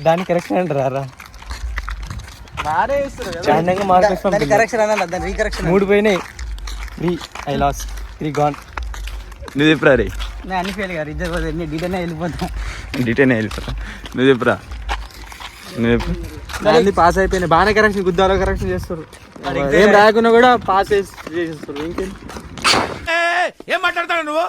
దాని కరెక్షన్ అంటారా? మూడు పోయినాయి, 3 I lost, 3 gone. నువ్వు చెప్పురా రే. అన్ని ఫెయిల్ గారు, ఇద్దరు డీటెయిల్ వెళ్ళిపోతా. నువ్వు చెప్పురా. నువ్వు చెప్పు. అన్ని పాస్ అయిపోయినాయి. బాగానే కరెక్షన్, గుద్దాలో కరెక్షన్ చేస్తారు. ఏం రాకున్నా కూడా పాస్ చేసేస్తారు. ఇంకేం ఏం మాట్లాడతావు నువ్వు?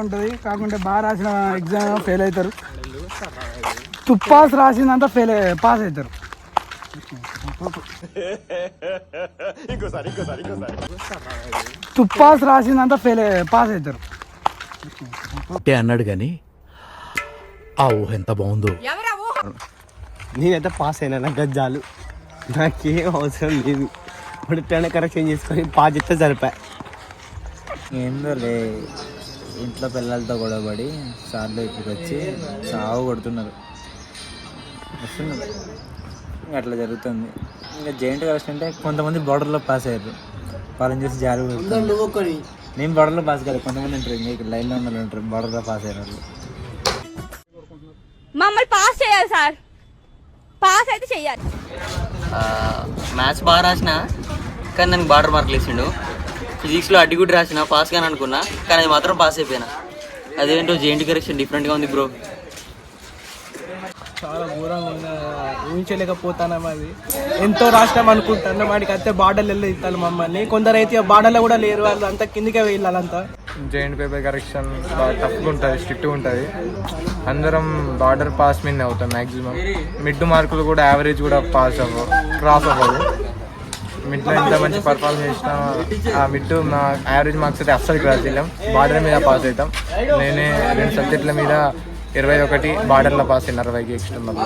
ఉంటది. కాకుంటే బాగా రాసిన ఎగ్జామ్ ఫెయిల్ అవుతారు. తుప్పాస్ రాసిందంతా పాస్ అవుతారు. తుప్పాస్ రాసిందంతా పాస్ అవుతారు అన్నాడు కానీ ఆ ఊహ ఎంత బాగుందో. నేనైతే పాస్ అయినా, నాకు గజ్జాలు, నాకేం అవసరం లేదు. ఇప్పుడు ఎట్లయినా కరెక్షన్ చేసుకొని పాస్ చేస్తే సరిపా. ఏందో లే, ఇంట్లో పిల్లలతో గొడవపడి సార్లు ఇప్పుడు వచ్చి చావు కొడుతున్నారు, వస్తున్నారు. ఇంకా అట్లా జరుగుతుంది. ఇంకా జెయింట్ కలిసి అంటే కొంతమంది బార్డర్లో పాస్ అయ్యారు, వాళ్ళని చూసి జారి కొడుతున్నారు. నేను బార్డర్లో పాస్ కాదు, కొంతమంది ఉంటారు ఇంకా లైన్లో ఉన్న వాళ్ళు ఉంటారు బార్డర్లో పాస్ అయ్యారు వాళ్ళు. మమ్మల్ని పాస్ చేయాలి సార్, పాస్ అయితే చెయ్యాలి. మ్యాథ్స్ బాగా రాసిన కానీ దానికి బార్డర్ మార్కులు ఇచ్చిండు. ఫిజిక్స్లో అడ్డి కూడా రాసిన, పాస్ కానీ అనుకున్నా, కానీ అది మాత్రం పాస్ అయిపోయినా. అదేంటో జేఎన్టీ కరెక్షన్ డిఫరెంట్గా ఉంది బ్రో. చాలా ఘోరంగా ఉంది, ఊహించలేకపోతాను. అది ఎంతో రాష్ట్రం అనుకుంటాను, వాడికి అయితే బార్డర్లు వెళ్ళి ఇస్తాను మమ్మల్ని. కొందరు అయితే బార్డర్లో కూడా లేరు, వాళ్ళు అంతా కిందికే వెళ్ళాలంతా. జాయింట్ పేపర్ కరెక్షన్ బాగా టఫ్గా ఉంటుంది, స్ట్రిక్ట్గా ఉంటుంది. అందరం బార్డర్ పాస్ మీద అవుతాం మ్యాక్సిమం. మిడ్ మార్కులు కూడా యావరేజ్ కూడా పాస్ అవ్వవు, క్రాస్ అవ్వదు. మిడ్లో ఎంత మంచి పర్ఫార్మెన్స్ చేసినా ఆ మిడ్ మా యావరేజ్ మార్క్స్ అయితే అస్సలు క్రాస్ చేయలేం. బార్డర్ మీద పాస్ అవుతాం. నేనే 2 సబ్జెక్టుల మీద 21 బార్డర్లో పాస్ అయిన 60కి ఎక్స్టర్నల్లో.